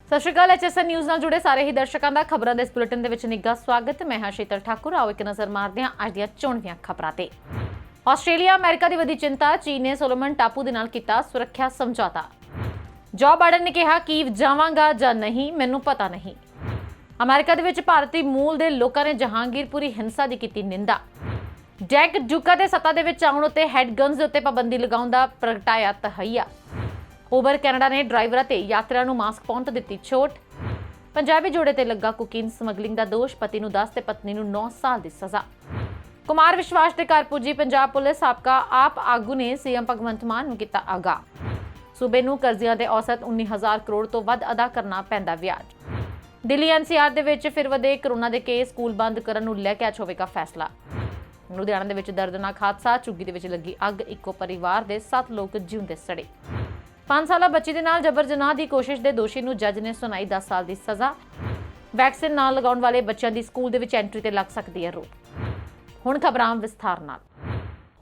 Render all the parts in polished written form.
ਸਤਿ ਸ਼੍ਰੀ ਅਕਾਲ। HSN news ਨਾਲ ਜੁੜੇ ਸਾਰੇ ਹੀ ਦਰਸ਼ਕਾਂ ਦਾ ਖਬਰਾਂ ਦੇ ਇਸ ਬੁਲੇਟਿਨ ਦੇ ਵਿੱਚ ਨਿੱਘਾ ਸਵਾਗਤ। ਮੈਂ ਹਾਂ ਸ਼ੀਤਲ ਠਾਕੁਰ। ਆਓ ਇੱਕ ਨਜ਼ਰ ਮਾਰਦੇ ਹਾਂ ਅੱਜ ਦੀਆਂ ਚੋਣਵੀਆਂ ਖਬਰਾਂ ਤੇ। ਆਸਟ੍ਰੇਲੀਆ ਅਮਰੀਕਾ ਦੀ ਵਧੀ ਚਿੰਤਾ। ਚੀਨ ਨੇ ਸੋਲੋਮਨ ਟਾਪੂ ਦੇ ਨਾਲ ਕੀਤਾ ਸੁਰੱਖਿਆ ਸਮਝੌਤਾ। ਜੋ ਬਾਈਡਨ ਨੇ ਕਿਹਾ ਕੀਵ ਜਾਵਾਂਗਾ ਜਾਂ ਨਹੀਂ ਮੈਨੂੰ ਪਤਾ ਨਹੀਂ। ਅਮਰੀਕਾ ਦੇ ਵਿੱਚ ਭਾਰਤੀ ਮੂਲ ਦੇ ਲੋਕਾਂ ਨੇ ਜਹਾਂਗੀਰਪੁਰੀ ਹਿੰਸਾ ਦੀ ਕੀਤੀ ਨਿੰਦਾ। ਜੈਕ ਜੁਕਾ ਦੇ ਸੱਤਾ ਦੇ ਵਿੱਚ ਆਉਣ ਉੱਤੇ ਹੈਡਗਨਸ ਦੇ ਉੱਤੇ ਪਾਬੰਦੀ ਲਗਾਉਣ ਦਾ ਪ੍ਰਗਟਾਇਆ ਤਹਈਆ। ਉਬਰ ਕੈਨੇਡਾ ਨੇ ਡਰਾਈਵਰਾਂ ਤੇ ਯਾਤਰੀਆਂ ਨੂੰ ਮਾਸਕ ਪਾਉਣ ਤੋਂ ਦਿੱਤੀ ਛੋਟ। ਪੰਜਾਬੀ ਜੋੜੇ ਤੇ ਲੱਗਾ ਕੁਕੀਨ ਸਮਗਲਿੰਗ ਦਾ ਦੋਸ਼। ਪਤੀ ਨੂੰ 10 ਤੇ ਪਤਨੀ ਨੂੰ 9 ਸਾਲ ਦੀ ਸਜ਼ਾ। ਕੁਮਾਰ ਵਿਸ਼ਵਾਸ ਦੇ ਘਰ ਪੁੱਜੀ ਪੰਜਾਬ ਪੁਲਿਸ। ਸਾਬਕਾ ਆਪ ਆਗੂ ਨੇ ਸੀਐਮ ਭਗਵੰਤ ਮਾਨ ਨੂੰ ਕੀਤਾ ਆਗਾਹ। ਸੂਬੇ ਨੂੰ ਕਰਜ਼ਿਆਂ ਦੇ ਔਸਤ 19,000 ਕਰੋੜ ਤੋਂ ਵੱਧ ਅਦਾ ਕਰਨਾ ਪੈਂਦਾ ਵਿਆਜ। ਦਿੱਲੀ NCR ਦੇ ਵਿੱਚ ਫਿਰ ਵਧੇ ਕਰੋਨਾ ਦੇ ਕੇਸ। ਸਕੂਲ ਬੰਦ ਕਰਨ ਨੂੰ ਲੈ ਕੇ ਅੱਜ ਹੋਵੇਗਾ ਫੈਸਲਾ। ਲੁਧਿਆਣਾ ਦੇ ਵਿੱਚ ਦਰਦਨਾਕ ਹਾਦਸਾ। ਝੁੱਗੀ ਦੇ ਵਿੱਚ ਲੱਗੀ ਅੱਗ। ਇੱਕੋ ਪਰਿਵਾਰ ਦੇ 7 ਲੋਕ ਜਿਉਂਦੇ ਸੜੇ। 5 ਸਾਲਾ ਬੱਚੀ ਦੇ ਨਾਲ ਜਬਰ ਜਨਾਹ ਦੀ ਕੋਸ਼ਿਸ਼ ਦੇ ਦੋਸ਼ੀ ਨੂੰ ਜੱਜ ਨੇ ਸੁਣਾਈ 10 ਸਾਲ ਦੀ ਸਜ਼ਾ। ਵੈਕਸੀਨ ਨਾ ਲਗਾਉਣ ਵਾਲੇ ਬੱਚਿਆਂ ਦੀ ਸਕੂਲ ਦੇ ਵਿੱਚ ਐਂਟਰੀ ਤੇ ਲੱਗ ਸਕਦੀ ਹੈ ਰੋਕ। ਹੁਣ ਖਬਰਾਂ ਵਿਸਥਾਰ ਨਾਲ।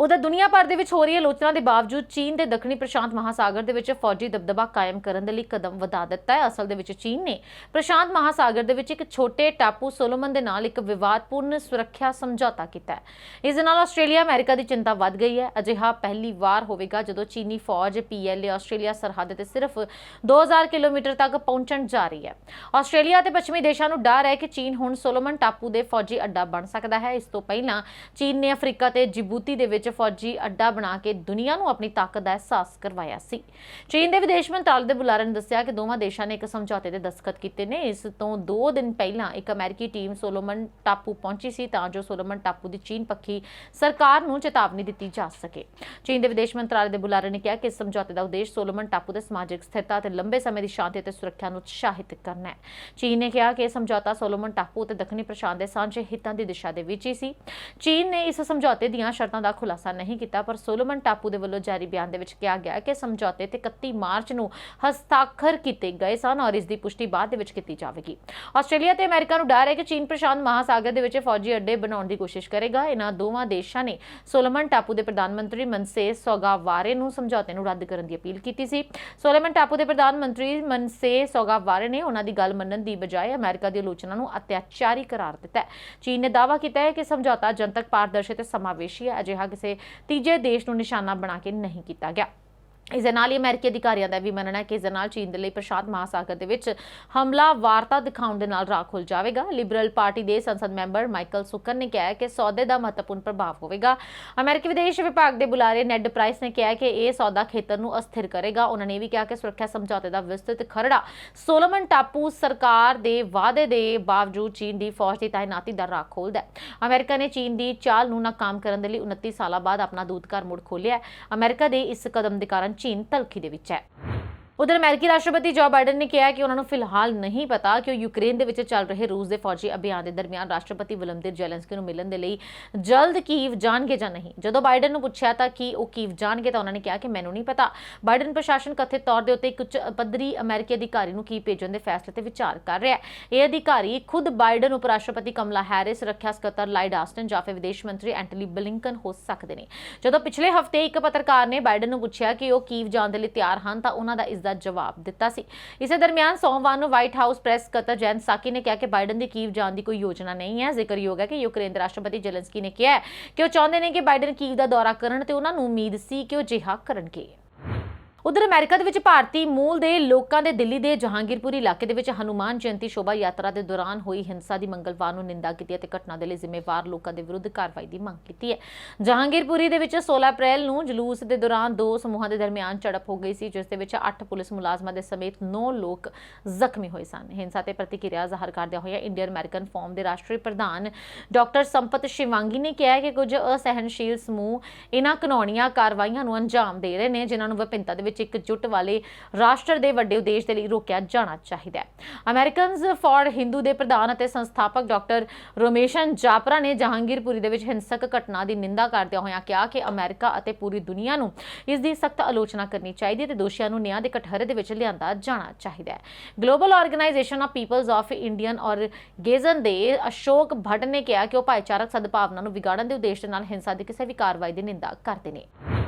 ਉਧਰ ਦੁਨੀਆ ਭਰ ਦੇ ਵਿੱਚ ਹੋ ਰਹੀ ਆਲੋਚਨਾ ਦੇ ਬਾਵਜੂਦ ਚੀਨ ਦੇ ਦੱਖਣੀ ਪ੍ਰਸ਼ਾਂਤ ਮਹਾਸਾਗਰ ਦੇ ਵਿੱਚ ਫੌਜੀ ਦਬਦਬਾ ਕਾਇਮ ਕਰਨ ਦੇ ਲਈ ਕਦਮ ਵਧਾ ਦਿੱਤਾ ਹੈ। ਅਸਲ ਦੇ ਵਿੱਚ ਚੀਨ ਨੇ ਪ੍ਰਸ਼ਾਂਤ ਮਹਾਸਾਗਰ ਦੇ ਵਿੱਚ ਇੱਕ ਛੋਟੇ ਟਾਪੂ ਸੋਲੋਮਨ ਦੇ ਨਾਲ ਇੱਕ ਵਿਵਾਦਪੂਰਨ ਸੁਰੱਖਿਆ ਸਮਝੌਤਾ ਕੀਤਾ ਹੈ। ਇਸ ਦੇ ਨਾਲ ਆਸਟ੍ਰੇਲੀਆ ਅਮਰੀਕਾ ਦੀ ਚਿੰਤਾ ਵੱਧ ਗਈ ਹੈ। ਅਜਿਹਾ ਪਹਿਲੀ ਵਾਰ ਹੋਵੇਗਾ ਜਦੋਂ ਚੀਨੀ ਫੌਜ PLA ਆਸਟ੍ਰੇਲੀਆ ਸਰਹੱਦ ਤੇ ਸਿਰਫ 2000 ਕਿਲੋਮੀਟਰ ਤੱਕ ਪਹੁੰਚਣ ਜਾ ਰਹੀ ਹੈ। ਆਸਟ੍ਰੇਲੀਆ ਤੇ ਪੱਛਮੀ ਦੇਸ਼ਾਂ ਨੂੰ ਡਰ ਹੈ ਕਿ ਚੀਨ ਹੁਣ ਸੋਲੋਮਨ ਟਾਪੂ ਦੇ ਫੌਜੀ ਅੱਡਾ ਬਣ ਸਕਦਾ ਹੈ। ਇਸ ਤੋਂ ਪਹਿਲਾਂ ਚੀਨ ਨੇ ਅਫਰੀਕਾ ਤੇ ਜਿਬੂਤੀ ਦੇ ਵਿੱਚ ਫੌਜੀ ਅੱਡਾ ਬਣਾ ਕੇ ਦੁਨੀਆ ਨੂੰ ਆਪਣੀ ਤਾਕਤ ਦਾ ਅਹਿਸਾਸ ਕਰਵਾਇਆ ਸੀ। ਚੀਨ ਦੇ ਵਿਦੇਸ਼ ਮੰਤਰਾਲੇ ਦੇ ਬੁਲਾਰੇ ਨੇ ਦੱਸਿਆ ਕਿ ਦੋਵਾਂ ਦੇਸ਼ਾਂ ਨੇ ਇੱਕ ਸਮਝੌਤੇ ਤੇ ਦਸਤਖਤ ਕੀਤੇ ਨੇ। ਇਸ ਤੋਂ 2 ਦਿਨ ਪਹਿਲਾਂ ਇੱਕ ਅਮਰੀਕੀ ਟੀਮ ਸੋਲੋਮਨ ਟਾਪੂ ਪਹੁੰਚੀ ਸੀ ਤਾਂ ਜੋ ਸੋਲੋਮਨ ਟਾਪੂ ਦੀ ਚੀਨ ਪੱਖੀ ਸਰਕਾਰ ਨੂੰ ਚੇਤਾਵਨੀ ਦਿੱਤੀ ਜਾ ਸਕੇ। ਚੀਨ ਦੇ ਵਿਦੇਸ਼ ਮੰਤਰਾਲੇ ਦੇ ਬੁਲਾਰੇ ਨੇ ਕਿਹਾ ਕਿ ਇਸ ਸਮਝੌਤੇ ਦਾ ਉਦੇਸ਼ ਸੋਲੋਮਨ ਟਾਪੂ ਦੇ ਸਮਾਜਿਕ ਸਥਿਰਤਾ ਤੇ ਲੰਬੇ ਸਮੇਂ ਦੀ ਸ਼ਾਂਤੀ ਅਤੇ ਸੁਰੱਖਿਆ ਨੂੰ ਉਤਸ਼ਾਹਿਤ ਕਰਨਾ ਹੈ। ਚੀਨ ਨੇ ਕਿਹਾ ਕਿ ਇਹ ਸਮਝੌਤਾ ਸੋਲੋਮਨ ਟਾਪੂ ਅਤੇ ਦੱਖਣੀ ਪ੍ਰਸ਼ਾਂਤ ਦੇ ਸਾਂਝੇ ਹਿੱਤਾਂ ਦੀ ਦਿਸ਼ਾ ਦੇ ਵਿੱਚ ਹੀ ਸੀ। ਚੀਨ ਨੇ ਇਸ ਸਮਝੌਤੇ ਦੀਆਂ ਸ਼ਰਤਾਂ ਦਾ ਖੁਲਾਸਾ ਨਹੀਂ ਕੀਤਾ, ਪਰ ਸੋਲੋਮਨ ਟਾਪੂ ਦੇ ਵੱਲੋਂ ਜਾਰੀ ਬਿਆਨ ਦੇ ਵਿੱਚ ਕਿਹਾ ਗਿਆ ਕਿ ਸਮਝੌਤੇ ਤੇ 31 ਮਾਰਚ ਨੂੰ ਹਸਤਾਖਰ ਕੀਤੇ ਗਏ ਸਨ ਔਰ ਇਸ ਦੀ ਪੁਸ਼ਟੀ ਬਾਅਦ ਦੇ ਵਿੱਚ ਕੀਤੀ ਜਾਵੇਗੀ। ਆਸਟ੍ਰੇਲੀਆ ਤੇ ਅਮਰੀਕਾ ਨੂੰ ਡਰ ਹੈ ਕਿ ਚੀਨ ਪ੍ਰਸ਼ਾਂਤ ਮਹਾਸਾਗਰ ਦੇ ਵਿੱਚ ਫੌਜੀ ਅੱਡੇ ਬਣਾਉਣ ਦੀ ਕੋਸ਼ਿਸ਼ ਕਰੇਗਾ। ਇਹਨਾਂ ਦੋਵਾਂ ਦੇਸ਼ਾਂ ਨੇ ਸੋਲੋਮਨ ਟਾਪੂ ਦੇ ਪ੍ਰਧਾਨ ਮੰਤਰੀ ਮਨਸੇ ਸੋਗਾਵਾਰੇ ਨੂੰ ਸਮਝੌਤੇ ਨੂੰ ਰੱਦ ਕਰਨ ਦੀ ਅਪੀਲ ਕੀਤੀ ਸੀ। ਸੋਲੋਮਨ ਟਾਪੂ ਦੇ ਪ੍ਰਧਾਨ ਮੰਤਰੀ ਮਨਸੇ ਸੋਗਾਵਾਰੇ ਨੇ ਉਹਨਾਂ ਦੀ ਗੱਲ ਮੰਨਣ ਦੀ ਬਜਾਏ ਅਮਰੀਕਾ ਦੀ ਆਲੋਚਨਾ ਨੂੰ ਅਤਿਆਚਾਰੀ ਕਰਾਰ ਦਿੱਤਾ ਹੈ। ਚੀਨ ਨੇ ਦਾਅਵਾ ਕੀਤਾ ਹੈ ਕਿ ਸਮਝੌਤਾ ਜਨਤਕ, ਪਾਰਦਰਸ਼ੀ ਤੇ ਸਮਾਵੇਸ਼ੀ ਹੈ। ਅਜਿਹਾ ਕਿਸੇ ਤੀਜੇ ਦੇਸ਼ ਨੂੰ ਨਿਸ਼ਾਨਾ ਬਣਾ ਕੇ ਨਹੀਂ ਕੀਤਾ ਗਿਆ। ਇਸ ਦੇ ਨਾਲ ਹੀ ਅਮਰੀਕੀ ਅਧਿਕਾਰੀਆਂ ਦਾ ਵੀ ਮੰਨਣਾ ਹੈ ਕਿ ਇਸ ਦੇ ਨਾਲ ਚੀਨ ਦੇ ਲਈ ਪ੍ਰਸ਼ਾਂਤ ਮਹਾਸਾਗਰ ਦੇ ਵਿੱਚ ਹਮਲਾਵਾਰਤਾ ਦਿਖਾਉਣ ਦੇ ਨਾਲ ਰਾਹ ਖੁੱਲ ਜਾਵੇਗਾ। ਲਿਬਰਲ ਪਾਰਟੀ ਦੇ ਸੰਸਦ ਮੈਂਬਰ ਮਾਈਕਲ ਸੁਕਰ ਨੇ ਕਿਹਾ ਕਿ ਸੌਦੇ ਦਾ ਮਹੱਤਵਪੂਰਨ ਪ੍ਰਭਾਵ ਹੋਵੇਗਾ। ਅਮਰੀਕੀ ਵਿਦੇਸ਼ ਵਿਭਾਗ ਦੇ ਬੁਲਾਰੇ ਨੈਡ ਪ੍ਰਾਈਸ ਨੇ ਕਿਹਾ ਕਿ ਇਹ ਸੌਦਾ ਖੇਤਰ ਨੂੰ ਅਸਥਿਰ ਕਰੇਗਾ। ਉਹਨਾਂ ਨੇ ਵੀ ਕਿਹਾ ਕਿ ਸੁਰੱਖਿਆ ਸਮਝੌਤੇ ਦਾ ਵਿਸਤ੍ਰਿਤ ਖਰੜਾ ਸੋਲੋਮਨ ਟਾਪੂ ਸਰਕਾਰ ਦੇ ਵਾਅਦੇ ਦੇ ਬਾਵਜੂਦ ਚੀਨ ਦੀ ਫੌਜ ਦੀ ਤਾਇਨਾਤੀ ਦਾ ਰਾਹ ਖੋਲ੍ਹਦਾ ਹੈ। ਅਮਰੀਕਾ ਨੇ ਚੀਨ ਦੀ ਚਾਲ ਨੂੰ ਨਾਕਾਮ ਕਰਨ ਦੇ ਲਈ 29 ਸਾਲਾਂ ਬਾਅਦ ਆਪਣਾ ਦੂਤਘਰ ਮੁੜ ਖੋਲ੍ਹਿਆ ਹੈ। ਅਮਰੀਕਾ ਦੇ ਇਸ ਕਦਮ ਦੇ ਕਾਰਨ ਚੀਨ ਤਲਖੀ ਦੇ ਵਿੱਚ ਹੈ। ਉਧਰ ਅਮਰੀਕੀ ਰਾਸ਼ਟਰਪਤੀ ਜੋ ਬਾਈਡਨ ਨੇ ਕਿਹਾ ਕਿ ਉਹਨਾਂ ਨੂੰ ਫਿਲਹਾਲ ਨਹੀਂ ਪਤਾ ਕਿ ਉਹ ਯੂਕਰੇਨ ਦੇ ਵਿੱਚ ਚੱਲ ਰਹੇ ਰੂਸ ਦੇ ਫੌਜੀ ਅਭਿਆਨ ਦੇ ਦਰਮਿਆਨ ਰਾਸ਼ਟਰਪਤੀ ਵਲਦੀਮੀਰ ਜ਼ੈਲੈਂਸਕੀ ਨੂੰ ਮਿਲਣ ਦੇ ਲਈ ਜਲਦ ਕੀਵ ਜਾਣਗੇ ਜਾਂ ਨਹੀਂ। ਜਦੋਂ ਬਾਈਡਨ ਨੂੰ ਪੁੱਛਿਆ ਤਾਂ ਕਿ ਉਹ ਕੀਵ ਜਾਣਗੇ ਤਾਂ ਉਹਨਾਂ ਨੇ ਕਿਹਾ ਕਿ ਮੈਨੂੰ ਨਹੀਂ ਪਤਾ। ਬਾਈਡਨ ਪ੍ਰਸ਼ਾਸਨ ਕਥਿਤ ਤੌਰ ਦੇ ਉੱਤੇ ਇੱਕ ਉੱਚ ਪੱਧਰੀ ਅਮਰੀਕੀ ਅਧਿਕਾਰੀ ਨੂੰ ਕੀਵ ਭੇਜਣ ਦੇ ਫੈਸਲੇ ਤੇ ਵਿਚਾਰ ਕਰ ਰਿਹਾ ਹੈ। ਇਹ ਅਧਿਕਾਰੀ ਖੁਦ ਬਾਈਡਨ, ਉਪ ਰਾਸ਼ਟਰਪਤੀ ਕਮਲਾ ਹੈਰਿਸ, ਰੱਖਿਆ ਸਕੱਤਰ ਲਾਇਡ ਆਸਟਨ ਜਾਂ ਫਿਰ ਵਿਦੇਸ਼ ਮੰਤਰੀ ਐਂਟਨੀ ਬਲਿੰਕਨ ਹੋ ਸਕਦੇ ਨੇ। ਜਦੋਂ ਪਿਛਲੇ ਹਫ਼ਤੇ ਇੱਕ ਪੱਤਰਕਾਰ ਨੇ ਬਾਈਡਨ ਨੂੰ ਪੁੱਛਿਆ ਕਿ ਉਹ ਕੀਵ ਜਾਣ ਦੇ ਲਈ ਤਿਆਰ ਹਨ ਤਾਂ ਉਹਨਾਂ ਦਾ ਇਸ ਦਾ ਜਵਾਬ ਦਿੱਤਾ ਸੀ। ਇਸੇ ਦਰਮਿਆਨ ਸੋਮਵਾਰ ਨੂੰ ਵਾਈਟ ਹਾਊਸ ਪ੍ਰੈਸ ਸਕੱਤਰ ਜੈਨ ਸਾਕੀ ਨੇ ਕਿਹਾ ਕਿ ਬਾਈਡਨ ਦੀ ਕੀਵ ਜਾਣ ਦੀ ਕੋਈ ਯੋਜਨਾ ਨਹੀਂ ਹੈ। ਜ਼ਿਕਰਯੋਗ ਹੈ ਕਿ ਯੂਕਰੇਨ ਦੇ ਰਾਸ਼ਟਰਪਤੀ ਜ਼ੈਲੈਂਸਕੀ ਨੇ ਕਿਹਾ ਕਿ ਉਹ ਚਾਹੁੰਦੇ ਨੇ ਕਿ ਬਾਈਡਨ ਕੀਵ ਦਾ ਦੌਰਾ ਕਰਨ ਤੇ ਉਹਨਾਂ ਨੂੰ ਉਮੀਦ ਸੀ ਕਿ ਉਹ ਅਜਿਹਾ ਕਰਨਗੇ। ਉਧਰ ਅਮਰੀਕਾ ਦੇ ਵਿੱਚ ਭਾਰਤੀ ਮੂਲ ਦੇ ਲੋਕਾਂ ਦੇ ਦਿੱਲੀ ਦੇ ਜਹਾਂਗੀਰਪੁਰੀ ਇਲਾਕੇ ਦੇ ਵਿੱਚ ਹਨੂਮਾਨ ਜਯੰਤੀ ਸ਼ੋਭਾ ਯਾਤਰਾ ਦੇ ਦੌਰਾਨ ਹੋਈ ਹਿੰਸਾ ਦੀ ਮੰਗਲਵਾਰ ਨੂੰ ਨਿੰਦਾ ਕੀਤੀ ਅਤੇ ਘਟਨਾ ਦੇ ਲਈ ਜ਼ਿੰਮੇਵਾਰ ਲੋਕਾਂ ਦੇ ਵਿਰੁੱਧ ਕਾਰਵਾਈ ਦੀ ਮੰਗ ਕੀਤੀ ਹੈ। ਜਹਾਂਗੀਰਪੁਰੀ ਦੇ ਵਿੱਚ 16 ਅਪ੍ਰੈਲ ਨੂੰ ਜਲੂਸ ਦੇ ਦੌਰਾਨ 2 ਸਮੂਹਾਂ ਦੇ ਦਰਮਿਆਨ ਝੜਪ ਹੋ ਗਈ ਸੀ, ਜਿਸ ਦੇ ਵਿੱਚ 8 ਪੁਲਿਸ ਮੁਲਾਜ਼ਮਾਂ ਦੇ ਸਮੇਤ 9 ਲੋਕ ਜ਼ਖਮੀ ਹੋਏ ਸਨ। ਹਿੰਸਾ ਤੇ ਪ੍ਰਤੀਕਿਰਿਆ ਜ਼ਾਹਰ ਕਰਦਿਆਂ ਹੋਇਆ ਇੰਡੀਅਨ ਅਮਰੀਕਨ ਫੋਰਮ ਦੇ ਰਾਸ਼ਟਰੀ ਪ੍ਰਧਾਨ ਡਾਕਟਰ ਸੰਪਤ ਸ਼ਿਵਾਂਗੀ ਨੇ ਕਿਹਾ ਕਿ ਕੁਝ ਅਸਹਿਣਸ਼ੀਲ ਸਮੂਹ ਇਹਨਾਂ ਘਿਨੌਣੀਆਂ ਕਾਰਵਾਈਆਂ ਨੂੰ ਅੰਜਾਮ ਦੇ ਰਹੇ ਨੇ, ਜਿਨ੍ਹਾਂ ਨੂੰ ਵਿਭਿੰਨਤਾ ਦੇ ਵਿੱਚ ਇਕਜੁੱਟ ਵਾਲੇ ਰਾਸ਼ਟਰ ਦੇ ਵੱਡੇ ਉਦੇਸ਼ ਦੇ ਲਈ ਰੋਕਿਆ ਜਾਣਾ ਚਾਹੀਦਾ ਹੈ। ਅਮਰੀਕਨਜ਼ ਫਾਰ ਹਿੰਦੂ ਦੇ ਪ੍ਰਧਾਨ ਅਤੇ ਸੰਸਥਾਪਕ ਡਾਕਟਰ ਰੋਮੇਸ਼ਨ ਜਾਪਰਾ ਨੇ ਜਹਾਂਗੀਰਪੁਰੀ ਦੇ ਵਿੱਚ ਹਿੰਸਕ ਘਟਨਾ ਦੀ ਨਿੰਦਾ ਕਰਦਿਆਂ ਹੋਇਆਂ ਕਿਹਾ ਕਿ ਅਮਰੀਕਾ ਅਤੇ ਪੂਰੀ ਦੁਨੀਆ ਨੂੰ ਇਸ ਦੀ ਸਖਤ ਆਲੋਚਨਾ ਕਰਨੀ ਚਾਹੀਦੀ ਹੈ ਤੇ ਦੋਸ਼ੀਆਂ ਨੂੰ ਨਿਆਂ ਦੇ ਕਟਹਿਰੇ ਦੇ ਵਿੱਚ ਲਿਆਂਦਾ ਜਾਣਾ ਚਾਹੀਦਾ ਹੈ। Global organisation of peoples of Indian organisation ਦੇ ਅਸ਼ੋਕ ਭੱਟ ਨੇ ਕਿਹਾ ਕਿ ਉਹ ਭਾਈਚਾਰਕ ਸਦਭਾਵਨਾ ਨੂੰ ਵਿਗਾੜਨ ਦੇ ਉਦੇਸ਼ ਦੇ ਨਾਲ ਹਿੰਸਾ ਦੀ ਕਿਸੇ ਵੀ ਕਾਰਵਾਈ ਦੀ ਨਿੰਦਾ ਕਰਦੇ ਨੇ।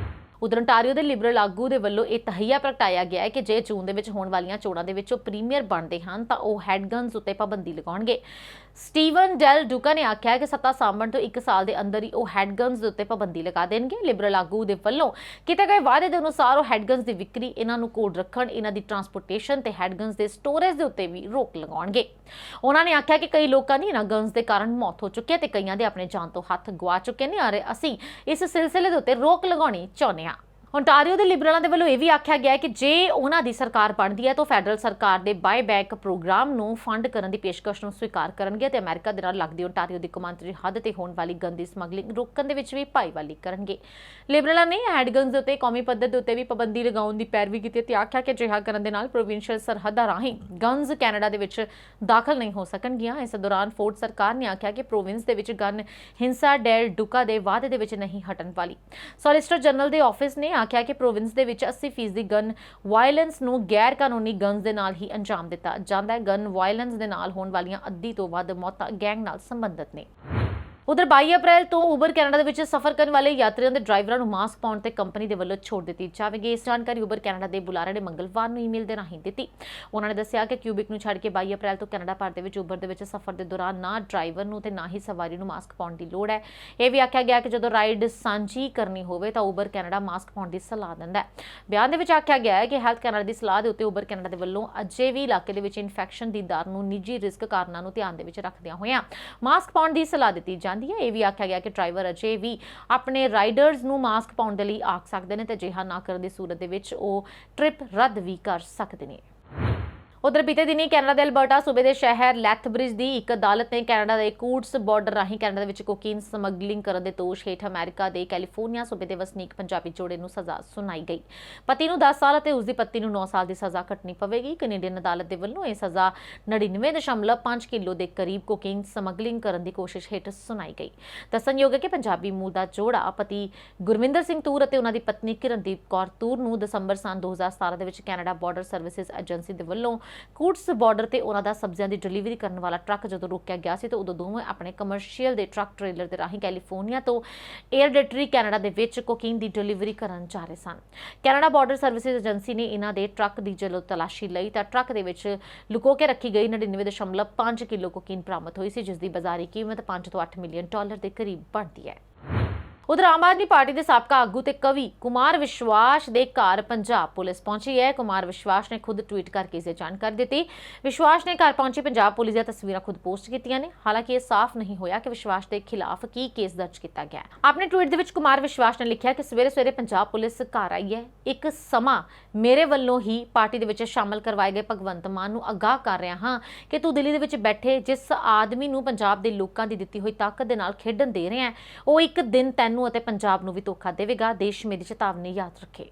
ਉਧਰ ontario ਦੇ ਲਿਬਰਲ ਆਗੂ ਦੇ ਵੱਲੋਂ ਇਹ ਤਹਈਆ ਪ੍ਰਗਟਾਇਆ ਗਿਆ ਹੈ ਕਿ ਜੇ ਜੂਨ ਦੇ ਵਿੱਚ ਹੋਣ ਵਾਲੀਆਂ ਚੋਣਾਂ ਦੇ ਵਿੱਚ ਉਹ ਪ੍ਰੀਮੀਅਰ ਬਣਦੇ ਹਨ ਤਾਂ ਉਹ ਹੈਡਗਨਸ ਉੱਤੇ ਪਾਬੰਦੀ ਲਗਾਉਣਗੇ। ਸਟੀਵਨ ਡੈਲ ਡੂਕਾ ਨੇ ਆਖਿਆ ਕਿ ਸੱਤਾ ਸਾਂਭਣ ਤੋਂ 1 ਸਾਲ ਦੇ ਅੰਦਰ ਹੀ ਉਹ ਹੈਡਗਨਸ ਦੇ ਉੱਤੇ ਪਾਬੰਦੀ ਲਗਾ ਦੇਣਗੇ। ਲਿਬਰਲ ਆਗੂ ਦੇ ਵੱਲੋਂ ਕੀਤੇ ਗਏ ਵਾਅਦੇ ਦੇ ਅਨੁਸਾਰ ਉਹ ਹੈਡਗਨਸ ਦੀ ਵਿਕਰੀ, ਇਹਨਾਂ ਨੂੰ ਕੋਡ ਰੱਖਣ, ਇਹਨਾਂ ਦੀ ਟਰਾਂਸਪੋਰਟੇਸ਼ਨ ਤੇ ਹੈਡਗਨਸ ਦੇ ਸਟੋਰੇਜ ਦੇ ਉੱਤੇ ਵੀ ਰੋਕ ਲਗਾਉਣਗੇ। ਉਹਨਾਂ ਨੇ ਆਖਿਆ ਕਿ ਕਈ ਲੋਕਾਂ ਦੀ ਇਹਨਾਂ ਗਨਸ ਦੇ ਕਾਰਨ ਮੌਤ ਹੋ ਚੁੱਕੀ ਹੈ ਤੇ ਕਈਆਂ ਦੇ ਆਪਣੇ ਜਾਨ ਤੋਂ ਹੱਥ ਗਵਾ ਚੁੱਕੇ ਨੇ ਔਰ ਅਸੀਂ ਇਸ ਸਿਲਸਿਲੇ ਦੇ ਉੱਤੇ ਰੋਕ ਲਗਾਉਣੀ ਚਾਹੁੰਦੇ ਹਾਂ। ontario ਦੇ ਲਿਬਰਲਾਂ ਦੇ ਵੱਲੋਂ ਇਹ ਵੀ ਆਖਿਆ ਗਿਆ ਹੈ ਕਿ ਜੇ ਉਹਨਾਂ ਦੀ ਸਰਕਾਰ ਬਣਦੀ ਹੈ ਤਾਂ ਫੈਡਰਲ ਸਰਕਾਰ ਦੇ ਬਾਈਬੈਕ ਪ੍ਰੋਗਰਾਮ ਨੂੰ ਫੰਡ ਕਰਨ ਦੀ ਪੇਸ਼ਕਸ਼ ਨੂੰ ਸਵੀਕਾਰ ਕਰਨਗੇ ਤੇ ਅਮਰੀਕਾ ਦੇ ਨਾਲ ਲੱਗਦੀ ontario ਦੀ ਕੌਮਾਂਤਰੀ ਹੱਦ ਤੇ ਹੋਣ ਵਾਲੀ ਗੰਦੀ ਸਮਗਲਿੰਗ ਰੋਕਣ ਦੇ ਵਿੱਚ ਵੀ ਭਾਈਵਾਲੀ ਕਰਨਗੇ। ਲਿਬਰਲਾਂ ਨੇ ਹੈਡਗਨਸ ਦੇ ਉੱਤੇ ਕੌਮੀ ਪੱਧਰ ਦੇ ਉੱਤੇ ਵੀ ਪਾਬੰਦੀ ਲਗਾਉਣ ਦੀ ਪੈਰਵੀ ਕੀਤੀ ਤੇ ਆਖਿਆ ਕਿ ਅਜਿਹਾ ਕਰਨ ਦੇ ਨਾਲ ਪ੍ਰੋਵਿੰਸ਼ੀਅਲ ਸਰਹੱਦਾਂ ਰਾਹੀਂ ਗਨਸ ਕੈਨੇਡਾ ਦੇ ਵਿੱਚ ਦਾਖਲ ਨਹੀਂ ਹੋ ਸਕਣਗੀਆਂ। ਇਸ ਦੌਰਾਨ ਫੋਰਡ ਸਰਕਾਰ ਨੇ ਆਖਿਆ ਕਿ ਪ੍ਰੋਵਿੰਸ ਦੇ ਵਿੱਚ ਗਨ ਹਿੰਸਾ ਡੈਲ ਡੂਕਾ ਦੇ ਵਾਅਦੇ ਦੇ ਵਿੱਚ ਨਹੀਂ ਹਟਣ ਵਾਲੀ। ਸੋਲਿਸਿਟਰ ਜਨਰਲ ਦੇ ਆਫਿਸ ਨੇ ਆਖਿਆ ਕਿ ਪ੍ਰੋਵਿੰਸ ਦੇ ਵਿੱਚ 80% ਦੀ ਗਨ ਵਾਇਲੈਂਸ ਨੂੰ ਗੈਰ ਕਾਨੂੰਨੀ ਗਨਸ ਦੇ ਨਾਲ ਹੀ ਅੰਜਾਮ ਦਿੱਤਾ ਜਾਂਦਾ ਹੈ। ਗਨ ਵਾਇਲੈਂਸ ਦੇ ਨਾਲ ਹੋਣ ਵਾਲੀਆਂ ਅੱਧੀ ਤੋਂ ਵੱਧ ਮੌਤਾਂ ਗੈਂਗ ਨਾਲ ਸੰਬੰਧਿਤ ਨੇ। ਉਧਰ 22 ਅਪ੍ਰੈਲ ਤੋਂ ਉਬਰ ਕੈਨੇਡਾ ਦੇ ਵਿੱਚ ਸਫ਼ਰ ਕਰਨ ਵਾਲੇ ਯਾਤਰੀਆਂ ਦੇ ਡਰਾਈਵਰਾਂ ਨੂੰ ਮਾਸਕ ਪਾਉਣ ਤੇ ਕੰਪਨੀ ਦੇ ਵੱਲੋਂ ਛੋਟ ਦਿੱਤੀ ਜਾਵੇਗੀ। ਇਸ ਜਾਣਕਾਰੀ ਉਬਰ ਕੈਨੇਡਾ ਦੇ ਬੁਲਾਰੇ ਨੇ ਮੰਗਲਵਾਰ ਨੂੰ ਈਮੇਲ ਦੇ ਰਾਹੀਂ ਦਿੱਤੀ। ਉਹਨਾਂ ਨੇ ਦੱਸਿਆ ਕਿ ਕਿਊਬਿਕ ਨੂੰ ਛੱਡ ਕੇ 22 ਅਪ੍ਰੈਲ ਤੋਂ ਕੈਨੇਡਾ ਭਰ ਦੇ ਵਿੱਚ ਉਬਰ ਦੇ ਵਿੱਚ ਸਫ਼ਰ ਦੇ ਦੌਰਾਨ ਨਾ ਡਰਾਈਵਰ ਨੂੰ ਤੇ ਨਾ ਹੀ ਸਵਾਰੀ ਨੂੰ ਮਾਸਕ ਪਾਉਣ ਦੀ ਲੋੜ ਹੈ। ਇਹ ਵੀ ਆਖਿਆ ਗਿਆ ਕਿ ਜਦੋਂ ਰਾਈਡ ਸਾਂਝੀ ਕਰਨੀ ਹੋਵੇ ਤਾਂ ਉਬਰ ਕੈਨੇਡਾ ਮਾਸਕ ਪਾਉਣ ਦੀ ਸਲਾਹ ਦਿੰਦਾ ਹੈ। ਬਿਆਨ ਦੇ ਵਿੱਚ ਆਖਿਆ ਗਿਆ ਹੈ ਕਿ ਹੈਲਥ ਕੈਨੇਡਾ ਦੀ ਸਲਾਹ ਦੇ ਉੱਤੇ ਉਬਰ ਕੈਨੇਡਾ ਦੇ ਵੱਲੋਂ ਅਜੇ ਵੀ ਇਲਾਕੇ ਦੇ ਵਿੱਚ ਇਨਫੈਕਸ਼ਨ ਦੀ ਦਰ ਨੂੰ ਨਿੱਜੀ ਰਿਸਕ ਕਾਰਨਾਂ ਨੂੰ ਧਿਆਨ ਦੇ ਵਿੱਚ ਰੱਖਦਿਆਂ ਹੋਇਆਂ ਮਾਸਕ ਪਾਉਣ ਦੀ ਸਲਾਹ ਦਿੱਤੀ ਜਾਂਦੀ ਹੈ। ਇਹ ਵੀ ਆਖਿਆ ਗਿਆ ਕਿ ਡਰਾਈਵਰ ਅਜੇ ਵੀ ਆਪਣੇ ਰਾਈਡਰਸ ਨੂੰ ਮਾਸਕ ਪਾਉਣ ਦੇ ਲਈ ਆਖ ਸਕਦੇ ਨੇ ਤੇ ਅਜਿਹਾ ਨਾ ਕਰਨ ਦੀ ਸੂਰਤ ਦੇ ਵਿੱਚ ਉਹ ਟ੍ਰਿਪ ਰੱਦ ਵੀ ਕਰ ਸਕਦੇ ਨੇ। ਉਧਰ ਬੀਤੇ ਦਿਨੀ ਕੈਨੇਡਾ ਦੇ ਅਲਬਰਟਾ ਸੂਬੇ ਦੇ ਸ਼ਹਿਰ ਲੈਥਬ੍ਰਿਜ ਦੀ ਇੱਕ ਅਦਾਲਤ ਨੇ ਕੈਨੇਡਾ ਦੇ ਕੂਟਸ ਬਾਰਡਰ ਰਾਹੀਂ ਕੈਨੇਡਾ ਦੇ ਵਿੱਚ ਕੋਕੀਨ ਸਮਗਲਿੰਗ ਕਰਨ ਦੇ ਦੋਸ਼ ਹੇਠ ਅਮਰੀਕਾ ਦੇ ਕੈਲੀਫੋਰਨੀਆ ਸੂਬੇ ਦੇ ਵਸਨੀਕ ਪੰਜਾਬੀ ਜੋੜੇ ਨੂੰ ਸਜ਼ਾ ਸੁਣਾਈ ਗਈ। ਪਤੀ ਨੂੰ 10 ਸਾਲ ਅਤੇ ਉਸਦੀ ਪਤਨੀ ਨੂੰ 9 ਸਾਲ ਦੀ ਸਜ਼ਾ ਕੱਟਣੀ ਪਵੇਗੀ। ਕੈਨੇਡੀਅਨ ਅਦਾਲਤ ਦੇ ਵੱਲੋਂ ਇਹ ਸਜ਼ਾ 99.5 ਕਿਲੋ ਦੇ ਕਰੀਬ ਕੋਕੀਨ ਸਮਗਲਿੰਗ ਕਰਨ ਦੀ ਕੋਸ਼ਿਸ਼ ਹੇਠ ਸੁਣਾਈ ਗਈ। ਦੱਸਣਯੋਗ ਹੈ ਕਿ ਪੰਜਾਬੀ ਮੂਲ ਦਾ ਜੋੜਾ ਪਤੀ ਗੁਰਵਿੰਦਰ ਸਿੰਘ ਤੂਰ ਅਤੇ ਉਹਨਾਂ ਦੀ ਪਤਨੀ ਕਿਰਨਦੀਪ ਕੌਰ ਤੂਰ ਨੂੰ ਦਸੰਬਰ ਸੰਨ 2017 ਦੇ ਵਿੱਚ ਕੈਨੇਡਾ ਬਾਰਡਰ ਸਰਵਿਸਿਜ਼ ਏਜੰਸੀ ਦੇ ਵੱਲੋਂ ਕੂਟਸ ਬਾਰਡਰ ਤੇ ਉਹਨਾਂ ਦਾ ਸਬਜ਼ੀਆਂ ਦੀ ਡਿਲੀਵਰੀ ਕਰਨ ਵਾਲਾ ਟਰੱਕ ਜਦੋਂ ਰੋਕਿਆ ਗਿਆ ਸੀ ਤਾਂ ਉਦੋਂ ਦੋਵੇਂ ਆਪਣੇ ਕਮਰਸ਼ੀਅਲ ਦੇ ਟਰੱਕ ਟ੍ਰੇਲਰ ਦੇ ਰਾਹੀਂ ਕੈਲੀਫੋਰਨੀਆ ਤੋਂ ਏਅਰਡੇਟਰੀ ਕੈਨੇਡਾ ਦੇ ਵਿੱਚ ਕੋਕੀਨ ਦੀ ਡਿਲੀਵਰੀ ਕਰਨ ਜਾ ਰਹੇ ਸਨ। ਕੈਨੇਡਾ ਬਾਰਡਰ ਸਰਵਿਸਿਜ਼ ਏਜੰਸੀ ਨੇ ਇਹਨਾਂ ਦੇ ਟਰੱਕ ਦੀ ਜਦੋਂ ਤਲਾਸ਼ੀ ਲਈ ਤਾਂ ਟਰੱਕ ਦੇ ਵਿੱਚ ਲੁਕੋ ਕੇ ਰੱਖੀ ਗਈ 99.5 ਕਿਲੋ ਕੋਕੀਨ ਬਰਾਮਦ ਹੋਈ ਸੀ, ਜਿਸ ਦੀ ਬਾਜ਼ਾਰੀ ਕੀਮਤ 5 ਤੋਂ 8 ਮਿਲੀਅਨ ਡਾਲਰ ਦੇ ਕਰੀਬ ਬਣਦੀ ਹੈ। ਉਧਰ ਆਮ ਆਦਮੀ ਪਾਰਟੀ ਦੇ ਸਾਬਕਾ ਆਗੂ ਤੇ ਕਵੀ ਕੁਮਾਰ ਵਿਸ਼ਵਾਸ ਦੇ ਘਰ ਪੰਜਾਬ ਪੁਲਿਸ ਪਹੁੰਚੀ ਹੈ। ਕੁਮਾਰ ਵਿਸ਼ਵਾਸ ਨੇ ਖੁਦ ਟਵੀਟ ਕਰਕੇ ਇਸ ਦੀ ਜਾਣਕਾਰੀ ਦਿੱਤੀ। ਵਿਸ਼ਵਾਸ ਨੇ ਘਰ ਪਹੁੰਚੀ ਪੰਜਾਬ ਪੁਲਿਸ ਦੀਆਂ ਤਸਵੀਰਾਂ ਖੁਦ ਪੋਸਟ ਕੀਤੀਆਂ ਨੇ। ਹਾਲਾਂਕਿ ਇਹ ਸਾਫ਼ ਨਹੀਂ ਹੋਇਆ ਕਿ ਵਿਸ਼ਵਾਸ ਦੇ ਖਿਲਾਫ ਕੀ ਕੇਸ ਦਰਜ ਕੀਤਾ ਗਿਆ। ਆਪਣੇ ਟਵੀਟ ਦੇ ਵਿੱਚ ਕੁਮਾਰ ਵਿਸ਼ਵਾਸ ਨੇ ਲਿਖਿਆ ਕਿ ਸਵੇਰੇ ਪੰਜਾਬ ਪੁਲਿਸ ਘਰ ਆਈ ਹੈ। ਇੱਕ ਸਮਾਂ ਮੇਰੇ ਵੱਲੋਂ ਹੀ ਪਾਰਟੀ ਦੇ ਵਿੱਚ ਸ਼ਾਮਲ ਕਰਵਾਏ ਗਏ ਭਗਵੰਤ ਮਾਨ ਨੂੰ ਅਗਾਹ ਕਰ ਰਿਹਾ ਹਾਂ ਕਿ ਤੂੰ ਦਿੱਲੀ ਦੇ ਵਿੱਚ ਬੈਠੇ ਜਿਸ ਆਦਮੀ ਨੂੰ ਪੰਜਾਬ ਦੇ ਲੋਕਾਂ ਦੀ ਦਿੱਤੀ ਹੋਈ ਤਾਕਤ ਦੇ ਨਾਲ ਖੇਡਣ ਦੇ ਰਿਹਾ ਉਹ ਇੱਕ ਦਿਨ ਤੈਨੂੰ ਅਤੇ ਪੰਜਾਬ ਨੂੰ ਵੀ ਧੋਖਾ ਦੇਵੇਗਾ। ਦੇਸ਼ ਮੇਰੀ ਚੇਤਾਵਨੀ ਯਾਦ ਰੱਖੇ।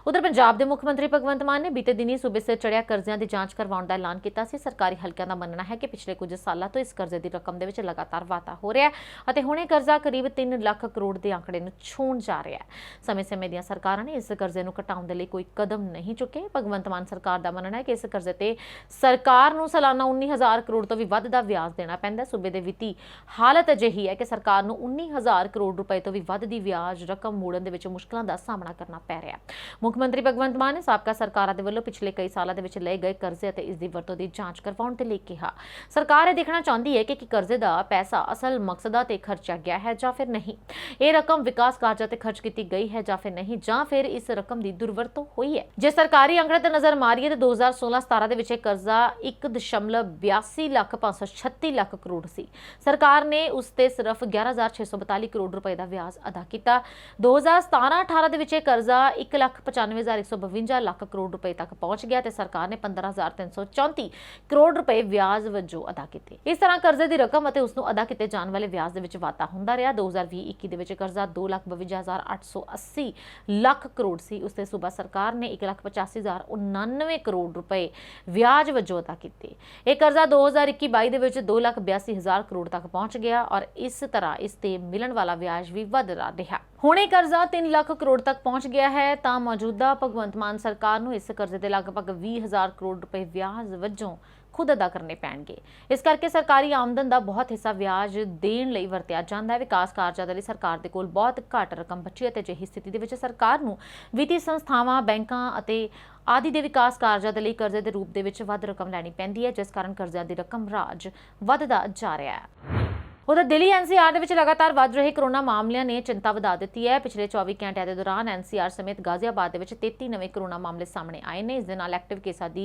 ਉਧਰ ਪੰਜਾਬ ਦੇ ਮੁੱਖ ਮੰਤਰੀ ਭਗਵੰਤ ਮਾਨ ਨੇ ਬੀਤੇ ਦਿਨੀ ਸੂਬੇ ਸਿਰ ਚੜਿਆ ਕਰਜ਼ਿਆਂ ਦੀ ਜਾਂਚ ਕਰਵਾਉਣ ਦਾ ਐਲਾਨ ਕੀਤਾ ਸੀ। ਸਰਕਾਰੀ ਹਲਕਿਆਂ ਦਾ ਮੰਨਣਾ ਹੈ ਕਿ ਪਿਛਲੇ ਕੁਝ ਸਾਲਾਂ ਤੋਂ ਇਸ ਕਰਜ਼ੇ ਦੀ ਰਕਮ ਦੇ ਵਿੱਚ ਲਗਾਤਾਰ ਵਾਧਾ ਹੋ ਰਿਹਾ ਹੈ ਅਤੇ ਹੁਣ ਇਹ ਕਰਜ਼ਾ ਕਰੀਬ 3 ਲੱਖ ਕਰੋੜ ਦੇ ਆંકੜੇ ਨੂੰ ਛੂਹਣ ਜਾ ਰਿਹਾ ਹੈ। ਸਮੇਂ-ਸਮੇਂ ਦੀਆਂ ਸਰਕਾਰਾਂ ਨੇ ਇਸ ਕਰਜ਼ੇ ਨੂੰ ਘਟਾਉਣ ਦੇ ਲਈ ਕੋਈ ਕਦਮ ਨਹੀਂ ਚੁੱਕੇ। ਭਗਵੰਤ ਮਾਨ ਸਰਕਾਰ ਦਾ ਮੰਨਣਾ ਹੈ ਕਿ ਇਸ ਕਰਜ਼ੇ ਤੇ ਸਰਕਾਰ ਨੂੰ ਸਾਲਾਨਾ 19,000 ਕਰੋੜ ਤੋਂ ਵੀ ਵੱਧ ਦਾ ਵਿਆਜ ਦੇਣਾ ਪੈਂਦਾ ਹੈ। ਸੂਬੇ ਦੇ ਵਿੱਤੀ ਹਾਲਤ ਅਜਿਹੀ ਹੈ ਕਿ ਸਰਕਾਰ ਨੂੰ 19,000 ਕਰੋੜ ਰੁਪਏ ਤੋਂ ਵੀ ਵੱਧ ਦੀ ਵਿਆਜ ਰਕਮ ਮੋੜਨ ਦੇ ਵਿੱਚ ਮੁਸ਼ਕਲਾਂ ਦਾ ਸਾਹਮਣਾ ਕਰਨਾ ਪੈ ਰਿਹਾ ਹੈ। ਮੁੱਖ ਮੰਤਰੀ ਭਗਵੰਤ ਮਾਨ ਨੇ ਸਾਬਕਾ ਸਰਕਾਰਾਂ ਦੇ ਵੱਲੋਂ ਪਿਛਲੇ ਕਈ ਸਾਲਾਂ ਦੇ ਵਿੱਚ ਲਏ ਗਏ ਕਰਜ਼ੇ ਅਤੇ ਇਸ ਦੀ ਵਰਤੋਂ ਦੀ ਜਾਂਚ ਕਰਵਾਉਣ ਤੇ ਲਈ ਕਿਹਾ। ਸਰਕਾਰ ਇਹ ਦੇਖਣਾ ਚਾਹੁੰਦੀ ਹੈ ਕਿ ਕਰਜ਼ੇ ਦਾ ਪੈਸਾ ਅਸਲ ਮਕਸਦਾਂ ਤੇ ਖਰਚਿਆ ਗਿਆ ਹੈ ਜਾਂ ਫਿਰ ਨਹੀਂ, ਇਹ ਰਕਮ ਵਿਕਾਸ ਕਾਰਜਾਂ ਤੇ ਖਰਚ ਕੀਤੀ ਗਈ ਹੈ ਜਾਂ ਫਿਰ ਨਹੀਂ, ਜਾਂ ਫਿਰ ਇਸ ਰਕਮ ਦੀ ਦੁਰਵਰਤੋਂ ਹੋਈ ਹੈ। ਜੇ ਸਰਕਾਰੀ ਅੰਕੜੇ ਤੇ ਨਜ਼ਰ ਮਾਰੀਏ ਤਾਂ 2016-17 ਦੇ ਵਿੱਚ ਇਹ ਕਰਜ਼ਾ 1.82 ਲੱਖ 536 ਲੱਖ ਕਰੋੜ ਸੀ। ਸਰਕਾਰ ਨੇ ਉਸ ਤੇ ਸਿਰਫ 11,642 ਕਰੋੜ ਰੁਪਏ ਦਾ ਵਿਆਜ ਅਦਾ ਕੀਤਾ। 2017-18 ਦੇ ਵਿੱਚ ਇਹ ਕਰਜ਼ਾ 1,95,152 ਲੱਖ ਕਰੋੜ ਰੁਪਏ ਤੱਕ ਪਹੁੰਚ ਗਿਆ ਤੇ ਸਰਕਾਰ ਨੇ 15,334 ਕਰੋੜ ਰੁਪਏ ਵਿਆਜ ਵਜੋਂ ਅਦਾ ਕੀਤੇ। ਇਸ ਤਰ੍ਹਾਂ ਕਰਜ਼ੇ ਦੀ ਰਕਮ ਅਤੇ ਉਸ ਨੂੰ ਅਦਾ ਕੀਤੇ ਜਾਣ ਵਾਲੇ ਵਿਆਜ ਦੇ ਵਿੱਚ ਵਾਧਾ ਹੁੰਦਾ ਰਿਹਾ। 2020-21 ਦੇ ਵਿੱਚ ਕਰਜ਼ਾ 2,52,880 ਲੱਖ ਕਰੋੜ ਸੀ। ਉਸ ਤੇ ਸੂਬਾ ਸਰਕਾਰ ਨੇ 1,85,099 ਕਰੋੜ ਰੁਪਏ ਵਿਆਜ ਵਜੋਂ ਅਦਾ ਕੀਤੇ। ਇਹ ਕਰਜ਼ਾ 2021-22 ਦੇ ਵਿੱਚ 2,82,000 ਕਰੋੜ ਤੱਕ ਪਹੁੰਚ ਗਿਆ ਔਰ ਇਸ ਤਰ੍ਹਾਂ ਇਸ ਤੇ ਮਿਲਣ ਵਾਲਾ ਵਿਆਜ ਵੀ ਵਧ ਰਿਹਾ। ਹੁਣੇ ਕਰਜ਼ਾ 3 ਲੱਖ ਕਰੋੜ ਤੱਕ ਪਹੁੰਚ ਗਿਆ ਹੈ ਤਾਂ ਮੌਜੂਦਾ ਭਗਵੰਤ ਮਾਨ ਸਰਕਾਰ ਨੂੰ ਇਸ ਕਰਜ਼ੇ ਦੇ ਲਗਭਗ 20,000 ਕਰੋੜ ਰੁਪਏ ਵਿਆਜ ਵਜੋਂ ਖੁਦ ਅਦਾ ਕਰਨੇ ਪੈਣਗੇ। ਇਸ ਕਰਕੇ ਸਰਕਾਰੀ ਆਮਦਨ ਦਾ ਬਹੁਤ ਹਿੱਸਾ ਵਿਆਜ ਦੇਣ ਲਈ ਵਰਤਿਆ ਜਾਂਦਾ ਹੈ। ਵਿਕਾਸ ਕਾਰਜਾਂ ਦੇ ਲਈ ਸਰਕਾਰ ਦੇ ਕੋਲ ਬਹੁਤ ਘੱਟ ਰਕਮ ਬਚੀ ਅਤੇ ਅਜਿਹੀ ਸਥਿਤੀ ਦੇ ਵਿੱਚ ਸਰਕਾਰ ਨੂੰ ਵਿੱਤੀ ਸੰਸਥਾਵਾਂ, ਬੈਂਕਾਂ ਅਤੇ ਆਦਿ ਦੇ ਵਿਕਾਸ ਕਾਰਜਾਂ ਦੇ ਲਈ ਕਰਜ਼ੇ ਦੇ ਰੂਪ ਦੇ ਵਿੱਚ ਵੱਧ ਰਕਮ ਲੈਣੀ ਪੈਂਦੀ ਹੈ, ਜਿਸ ਕਾਰਨ ਕਰਜ਼ਿਆਂ ਦੀ ਰਕਮ ਰਾਜ ਵੱਧਦਾ ਜਾ ਰਿਹਾ ਹੈ। उधर दिल्ली एनसीआर ਦੇ लगातार बढ़ रहे कोरोना मामलों ने चिंता बढ़ा दी है। पिछले 24 घंटे के दौरान एनसीआर समेत गाजियाबाद 33 नवे कोरोना मामले सामने आए हैं। इस दे नाल एक्टिव केसां की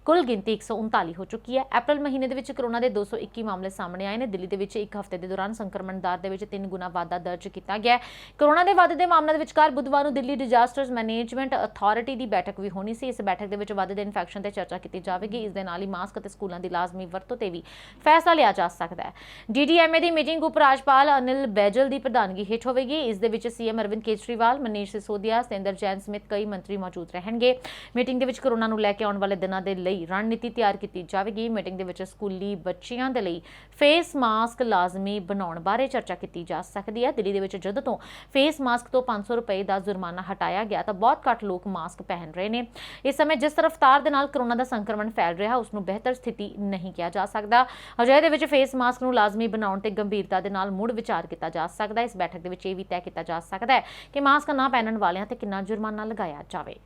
कुल गिनती 139 हो चुकी है। अप्रैल महीने के कोरोना के 221 मामले सामने आए हैं। दिल्ली के एक हफ्ते के दौरान संक्रमण दर के 3 गुना वाधा दर्ज किया गया है। कोरोना के वाधते मामलों के विचकार बुधवार को दिल्ली डिजास्टर्स मैनेजमेंट अथॉरिटी की बैठक भी होनी सी। इस बैठक के वाधते इन्फैक्शन से चर्चा की जाएगी। इस दे नाल ही मास्क और स्कूलों की लाजमी वरतों से भी फैसला लिया जा सकता है। डीडीएमए की मीटिंग उप राज्यपाल अनिल बैजल की प्रधानगी हेठ होगी। इस दे विच सीएम अरविंद केजरीवाल, मनीष सिसोदिया, सतेंद्र जैन समेत कई मंत्री मौजूद रहेंगे। मीटिंग के विच कोरोना नूं लैके आउण वाले दिनां दे लई रणनीति तैयार की जाएगी। मीटिंग के विच स्कूली बच्चियां दे लई फेस मास्क लाजमी बनाउण बारे चर्चा की जा सकती है। दिल्ली दे विच जदों तो फेस मास्क तो 500 रुपए का जुर्माना हटाया गया तो बहुत घੱਟ लोग मास्क पहन रहे हैं। इस समय जिस रफ्तार दे नाल कोरोना का संक्रमण फैल रहा है उसनूं बेहतर स्थिति नहीं किया जा सकता। अजिहे दे विच फेस मास्क नूं लाजमी बनाउण ते गंभीरता दे नाल मुड़ विचार किया जा सकता है। इस बैठक के यह भी तय किया जा सकता है कि मास्क ना पहनने वालों ते कितना जुर्माना लगाया जाए।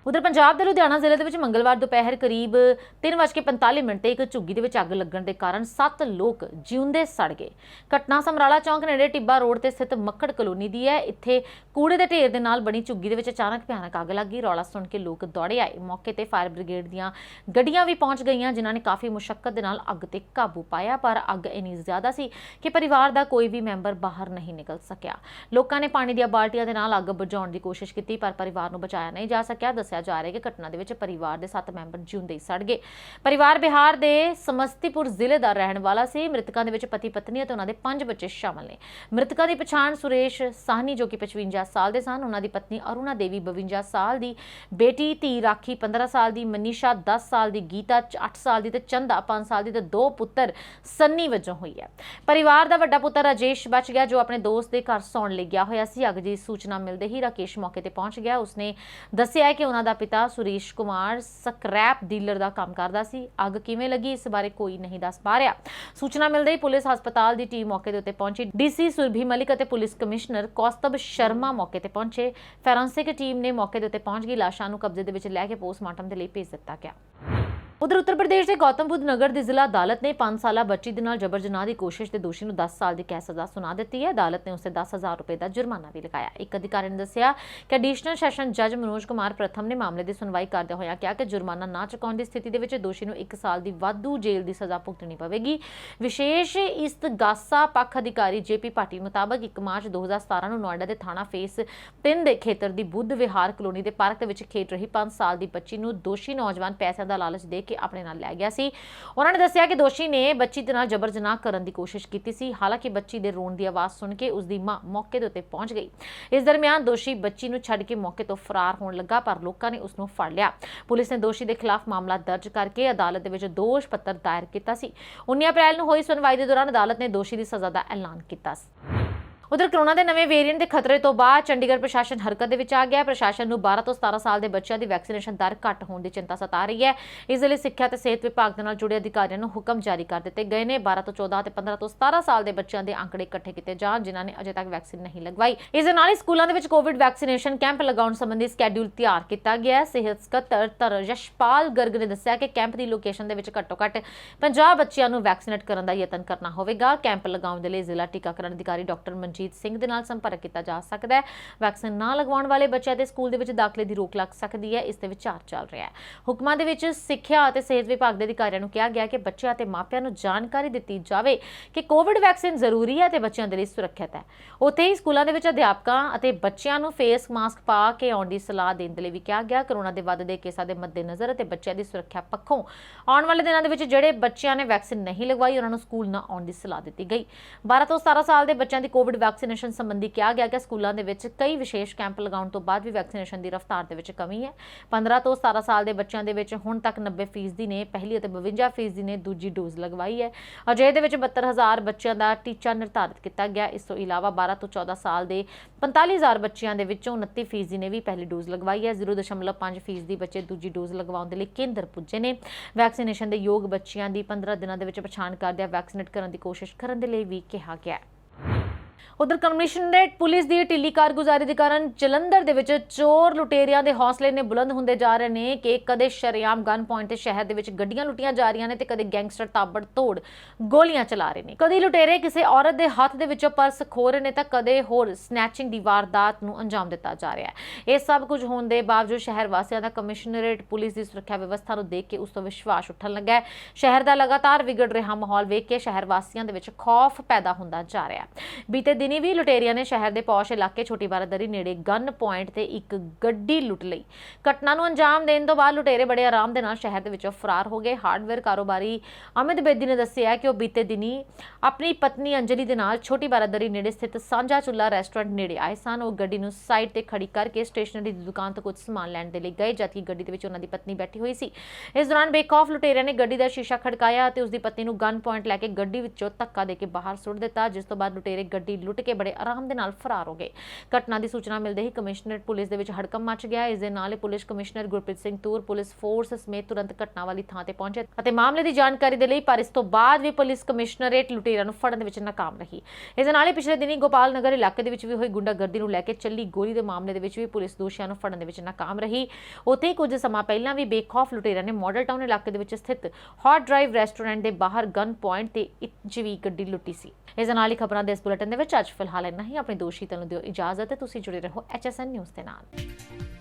उधर पंजाब के लुधियाना जिले के मंगलवार दोपहर करीब 3:45 ते एक झुग्गी के अग लगन के कारण 7 लोग जिउंदे सड़ गए। घटना समराला चौक नेड़े टिब्बा रोड से स्थित मक्कड़ कलोनी की है। इत्थे कूड़े के ढेर के नाल बनी झुग्गी के अचानक भयानक अग लग गई। रौला सुन के लोग दौड़े आए। मौके पर फायर ब्रिगेड दीयां गड्डियां भी पहुंच गईयां, जिन्हां ने काफ़ी मुशक्कत के नाल अग ते काबू पाया, पर अग इन्नी ज़्यादा सी कि परिवार का कोई भी मैंबर बाहर नहीं निकल सकिया। लोगों ने पानी दी बाल्टियां दे नाल अग बुझाउण की कोशिश की, पर परिवार नूं बचाया नहीं जा सकिया। दस्सिया जा रहा है कि घटना दे विच परिवार के 7 मैंबर जिउंदे ही सड़ गए। परिवार बिहार के समस्तीपुर जिले का रहने वाला सी। मृतकों के पति पत्नी और उन्होंने 5 बच्चे शामिल ने। मृतकों की पछाण सुरेश साहनी जो कि 55 साल के सन, उन्होंनी पत्नी अरुणा देवी 52 साल की, बेटी धी राखी 15 साल की, मनीषा 10 साल की, गीता 8 साल की, चंदा 5 साल की, 2 पुत्र सन्नी वजों हुई है। परिवार का वड्डा पुत्र राजेश बच गया जो अपने दोस्त के घर सौण लई गया होया सी। अग की सूचना मिलते ही राकेश मौके पर पहुंच गया। उसने दस्सिया है कि उन्हों का पिता सुरेश कुमार स्क्रैप डीलर का काम करता सी। अग किवें लगी इस बारे कोई नहीं दस पा रहा। सूचना मिलते ही पुलिस हस्पताल की टीम मौके उत्ते पहुंची। डीसी सुरभि मलिक और पुलिस कमिश्नर कौस्तभ शर्मा मौके पर पहुंचे। फॉरेंसिक टीम ने मौके उत्ते पहुंच गई। लाशां नूं कब्जे दे विच लैके पोस्टमार्टम के लिए भेज दिता गया। उधर उत्तर प्रदेश के गौतम बुद्ध नगर की जिला अदालत ने 5 साला बच्ची के नाल जबर जनाह की कोशिश के दोषी को 10 साल की कैद सज़ा सुना दी है। अदालत ने उसे 10,000 रुपए का जुर्माना भी लगाया। एक अधिकारी ने दस्सिया कि एडिशनल सैशन जज मनोज कुमार प्रथम ने मामले की सुनवाई करते हुए कहा कि जुर्माना ना चुकाउण की स्थिति में दोषी को 1 साल की वाधू जेल की सज़ा भुगतनी पवेगी। विशेष इस्तगासा पक्ष अधिकारी JP पाटी मुताबक 1 मार्च 2017 को नोएडा के थाना फेस 3 के खेतर की बुद्ध विहार कलोनी के पार्क के खेड रही 5 साल की बच्ची को दोषी नौजवान पैसों का लालच दे के अपने नाल लै गया सी। उन्होंने दस्सिया कि दोषी ने बच्ची के नाल जबर जनाह करने की कोशिश की सी। हालांकि बच्ची के रोण की आवाज़ सुन के उसकी मां मौके के उत्ते पहुंच गई। इस दरमियान दोषी बच्ची को छड्ड के मौके तो फरार होने लगा, पर लोगों ने उसनूं फड़ लिया। पुलिस ने दोषी के खिलाफ मामला दर्ज करके अदालत के दोष पत्र दायर किया सी। 19 अप्रैल को हुई सुनवाई के दौरान अदालत ने दोषी की सज़ा का ऐलान किया। उधर कोरोना के नवे वेरिएंट के खतरे तो बाद चंडीगढ़ प्रशासन हरकत दे विच आ गया। प्रशासन को 12 तो 17 साल के बच्चों की वैक्सीनेशन दर घट होने की चिंता सता रही है। इसलिए सिक्ख्या ते सेहत विभाग के नाल जुड़े अधिकारियों को हुक्म जारी कर दिए गए हैं। 12 तो 14 ते 15 तो 17 साल के बच्चों के आंकड़े इकट्ठे किए जान जिन्हों ने अजे तक वैक्सीन नहीं लगवाई। इस दे नाल ही स्कूलों के कोविड वैक्सीनेशन कैंप लगाने संबंधी स्कैड्यूल तैयार किया गया है। सेहत सकत्तर यशपाल गर्ग ने दस्सिया कि कैंप की लोकेशन के घट्टो घट्ट 50 बच्चों को वैक्सीनेट करने का यतन करना होगा। कैंप लगाने के लिए जिला टीकाकरण अधिकारी डॉक्टर मनजीत सिंह के नाल संपर्क किया जा सकता है। वैक्सीन ना लगवाने वाले बच्चों के स्कूल के दाखिले की रोक लग सकती है। इससे विचार चल रहा है। हुक्मां दे विच सिक्ख्या और सेहत विभाग के अधिकारियों को कहा गया कि बच्चों और मापियां नूं जानकारी दी जाए कि कोविड वैक्सीन जरूरी है तो बच्चों के लिए सुरक्षित है। उत्थे ही स्कूलों के अध्यापकों और बच्चों को फेस मास्क पा के आउण की सलाह देने के लिए भी कहा गया। कोरोना के वधदे केसां के मद्देनज़र और बच्चों की सुरक्षा पक्षों आने वाले दिनों के जिहड़े बच्चों ने वैक्सीन नहीं लगवाई उन्होंने स्कूल न आउण की सलाह दी गई। 12 तो 17 साल के बच्चों की कोविड ਵੈਕਸੀਨੇਸ਼ਨ ਸੰਬੰਧੀ ਕਿਹਾ ਗਿਆ ਕਿ ਸਕੂਲਾਂ ਦੇ ਵਿੱਚ ਕਈ ਵਿਸ਼ੇਸ਼ ਕੈਂਪ ਲਗਾਉਣ ਤੋਂ ਬਾਅਦ ਵੀ ਵੈਕਸੀਨੇਸ਼ਨ ਦੀ ਰਫ਼ਤਾਰ ਦੇ ਵਿੱਚ ਕਮੀ ਹੈ। 15 ਤੋਂ 17 ਸਾਲ ਦੇ ਬੱਚਿਆਂ ਦੇ ਵਿੱਚ ਹੁਣ ਤੱਕ 90% ਨੇ ਪਹਿਲੀ ਅਤੇ 52% ਨੇ ਦੂਜੀ ਡੋਜ਼ ਲਗਵਾਈ ਹੈ। ਅਜੇ ਦੇ ਵਿੱਚ 72,000 ਬੱਚਿਆਂ ਦਾ ਟੀਚਾ ਨਿਰਧਾਰਿਤ ਕੀਤਾ ਗਿਆ। ਇਸ ਤੋਂ ਇਲਾਵਾ 12 ਤੋਂ 14 ਸਾਲ ਦੇ 45,000 ਬੱਚਿਆਂ ਦੇ ਵਿੱਚੋਂ 29% ਨੇ ਵੀ ਪਹਿਲੀ ਡੋਜ਼ ਲਗਵਾਈ ਹੈ। 0.5% ਬੱਚੇ ਦੂਜੀ ਡੋਜ਼ ਲਗਵਾਉਣ ਦੇ ਲਈ ਕੇਂਦਰ ਪੁੱਜੇ ਨੇ। ਵੈਕਸੀਨੇਸ਼ਨ ਦੇ ਯੋਗ ਬੱਚਿਆਂ ਦੀ 15 ਦਿਨਾਂ ਦੇ ਵਿੱਚ ਪਛਾਣ ਕਰਦਿਆਂ ਵੈਕਸੀਨੇਟ ਕਰਨ ਦੀ ਕੋਸ਼ਿਸ਼ ਕਰਨ ਦੇ ਲਈ ਵੀ ਕਿਹਾ ਗਿਆ ਹੈ। ਉਧਰ ਕਮਿਸ਼ਨਰੇਟ ਪੁਲਿਸ ਦੀ ਢਿੱਲੀ ਕਾਰਗੁਜ਼ਾਰੀ ਦੇ ਕਾਰਨ ਜਲੰਧਰ ਦੇ ਵਿੱਚ ਚੋਰ ਲੁਟੇਰਿਆਂ ਦੇ ਹੌਸਲੇ ਨੇ ਬੁਲੰਦ ਹੁੰਦੇ ਜਾ ਰਹੇ ਨੇ ਕਿ ਕਦੇ ਸ਼ਰੇਆਮ ਗਨ ਪੁਆਇੰਟ ਤੇ ਸ਼ਹਿਰ ਦੇ ਵਿੱਚ ਗੱਡੀਆਂ ਲੁੱਟੀਆਂ ਜਾ ਰਹੀਆਂ ਨੇ ਤੇ ਕਦੇ ਗੈਂਗਸਟਰ ਤਾਬੜਤੋੜ ਗੋਲੀਆਂ ਚਲਾ ਰਹੇ ਨੇ। ਕਦੇ ਲੁਟੇਰੇ ਕਿਸੇ ਔਰਤ ਦੇ ਹੱਥ ਦੇ ਵਿੱਚੋਂ ਪਰਸ ਖੋਹ ਰਹੇ ਨੇ ਤਾਂ ਕਦੇ ਹੋਰ ਸਨੈਚਿੰਗ ਦੀ ਵਾਰਦਾਤ ਨੂੰ ਅੰਜਾਮ ਦਿੱਤਾ ਜਾ ਰਿਹਾ ਹੈ। ਇਹ ਸਭ ਕੁਝ ਹੋਣ ਦੇ ਬਾਵਜੂਦ ਸ਼ਹਿਰ ਵਾਸੀਆਂ ਦਾ ਕਮਿਸ਼ਨਰੇਟ ਪੁਲਿਸ ਦੀ ਸੁਰੱਖਿਆ ਵਿਵਸਥਾ ਨੂੰ ਦੇਖ ਕੇ ਉਸ ਤੋਂ ਵਿਸ਼ਵਾਸ ਉੱਠਣ ਲੱਗਾ ਹੈ। ਸ਼ਹਿਰ ਦਾ ਲਗਾਤਾਰ ਵਿਗੜ ਰਿਹਾ ਮਾਹੌਲ ਵੇਖ ਕੇ ਸ਼ਹਿਰ ਵਾਸੀਆਂ ਦੇ ਵਿੱਚ ਖੌਫ ਪੈਦਾ ਹੁੰਦਾ ਜਾ ਰਿਹਾ ਹੈ। ਬੀਤੇ ਦਿਨੀ ਵੀ ਲੁਟੇਰਿਆਂ ਨੇ ਸ਼ਹਿਰ ਦੇ ਪੌਸ਼ ਇਲਾਕੇ ਛੋਟੀ ਬਾਰਾਦਰੀ ਨੇੜੇ ਗਨ ਪੁਆਇੰਟ ਤੇ ਇੱਕ ਗੱਡੀ ਲੁੱਟ ਲਈ। ਘਟਨਾ ਨੂੰ ਅੰਜਾਮ ਦੇਣ ਤੋਂ ਬਾਅਦ ਲੁਟੇਰੇ ਬੜੇ ਆਰਾਮ ਦੇ ਨਾਲ ਸ਼ਹਿਰ ਦੇ ਵਿੱਚੋਂ ਫਰਾਰ ਹੋ ਗਏ। ਹਾਰਡਵੇਅਰ ਕਾਰੋਬਾਰੀ ਅਮਿਤ ਬੇਦੀ ਨੇ ਦੱਸਿਆ ਕਿ ਉਹ ਬੀਤੇ ਦਿਨੀ ਆਪਣੀ ਪਤਨੀ ਅੰਜਲੀ ਦੇ ਨਾਲ ਛੋਟੀ ਬਾਰਾਦਰੀ ਨੇੜੇ ਸਥਿਤ ਸਾਂਝਾ ਚੁੱਲਾ ਰੈਸਟੋਰੈਂਟ ਨੇੜੇ ਆਏ ਸਨ। ਉਹ ਗੱਡੀ ਨੂੰ ਸਾਈਡ ਤੇ ਖੜੀ ਕਰਕੇ ਸਟੇਸ਼ਨਰੀ ਦੀ ਦੁਕਾਨ ਤੋਂ ਕੁਝ ਸਮਾਨ ਲੈਣ ਦੇ ਲਈ ਗਏ ਜਦਕਿ ਗੱਡੀ ਦੇ ਵਿੱਚ ਉਹਨਾਂ ਦੀ ਪਤਨੀ ਬੈਠੀ ਹੋਈ ਸੀ। ਇਸ ਦੌਰਾਨ ਬੇਖੌਫ ਲੁਟੇਰਿਆਂ ਨੇ ਗੱਡੀ ਦਾ ਸ਼ੀਸ਼ਾ ਖੜਕਾਇਆ ਅਤੇ ਉਸ ਦੀ ਪਤਨੀ ਨੂੰ ਗਨ ਪੁਆਇੰਟ ਲੈ ਕੇ ਗੱਡੀ ਵਿੱਚੋਂ ਧੱਕਾ ਦੇ ਕੇ ਬਾਹਰ ਸੁੱਟ ਦਿੱਤਾ, ਜਿਸ ਤੋਂ ਬਾਅਦ ਲੁਟੇਰੇ ਗੱਡੀ ਲੁੱਟ ਕੇ ਬੜੇ ਆਰਾਮ ਦੇ ਨਾਲ ਫਰਾਰ ਹੋ ਗਏ। ਘਟਨਾ ਦੀ ਸੂਚਨਾ ਮਿਲਦੇ ਹੀ ਕਮਿਸ਼ਨਰੇਟ ਪੁਲਿਸ ਦੇ ਵਿੱਚ ਹੜਕੰਪ ਮਚ ਗਿਆ। ਇਸ ਦੇ ਨਾਲ ਹੀ police commissioner Gurpreet Singh Toor police force ਸਮੇਤ ਤੁਰੰਤ ਘਟਨਾ ਵਾਲੀ ਥਾਂ ਤੇ ਪਹੁੰਚੇ ਅਤੇ ਮਾਮਲੇ ਦੀ ਜਾਣਕਾਰੀ ਦੇ ਲਈ, ਪਰ ਇਸ ਤੋਂ ਬਾਅਦ ਵੀ ਪੁਲਿਸ ਕਮਿਸ਼ਨਰੇਟ ਲੁਟੇਰਿਆਂ ਨੂੰ ਫੜਨ ਦੇ ਵਿੱਚ ਨਾਕਾਮ ਰਹੀ। ਇਸ ਦੇ ਨਾਲ ਹੀ ਪਿਛਲੇ ਦਿਨੀ ਗੋਪਾਲ ਨਗਰ ਇਲਾਕੇ ਦੇ ਵਿੱਚ ਵੀ ਹੋਈ ਗੁੰਡਾਗਰਦੀ ਨੂੰ ਲੈ ਕੇ ਚੱਲੀ ਗੋਲੀ ਦੇ ਮਾਮਲੇ ਦੇ ਵਿੱਚ ਵੀ ਪੁਲਿਸ ਦੋਸ਼ੀਆਂ ਨੂੰ ਫੜਨ ਦੇ ਵਿੱਚ ਨਾਕਾਮ ਰਹੀ। ਉੱਥੇ ਕੁਝ ਸਮਾਂ ਪਹਿਲਾਂ ਵੀ ਬੇਖੌਫ ਲੁਟੇਰਿਆਂ ਨੇ ਮਾਡਲ ਟਾਊਨ ਇਲਾਕੇ ਦੇ ਵਿੱਚ ਸਥਿਤ ਹੌਟ ਡਰਾਈਵ ਰੈਸਟੋਰੈਂਟ ਦੇ ਬਾਹਰ ਗਨ ਪੁਆਇੰਟ ਤੇ ਇੱਕ ਵੀ ਗੱਡੀ ਲੁੱਟੀ ਸੀ। ਇਸ ਦੇ ਨਾਲ ਹੀ ਖਬਰਾਂ ਦੇ ਇਸ ਬੁਲੇਟਿਨ ਦੇ ਵਿੱਚ ਅੱਜ ਫਿਲਹਾਲ ਇੰਨਾ ਹੀ। ਆਪਣੇ ਦੋਸ਼ੀ ਨੂੰ ਦਿਓ ਇਜਾਜ਼ਤ ਤੇ ਤੁਸੀਂ ਜੁੜੇ ਰਹੋ HSN ਨਿਊਜ਼ ਦੇ ਨਾਲ।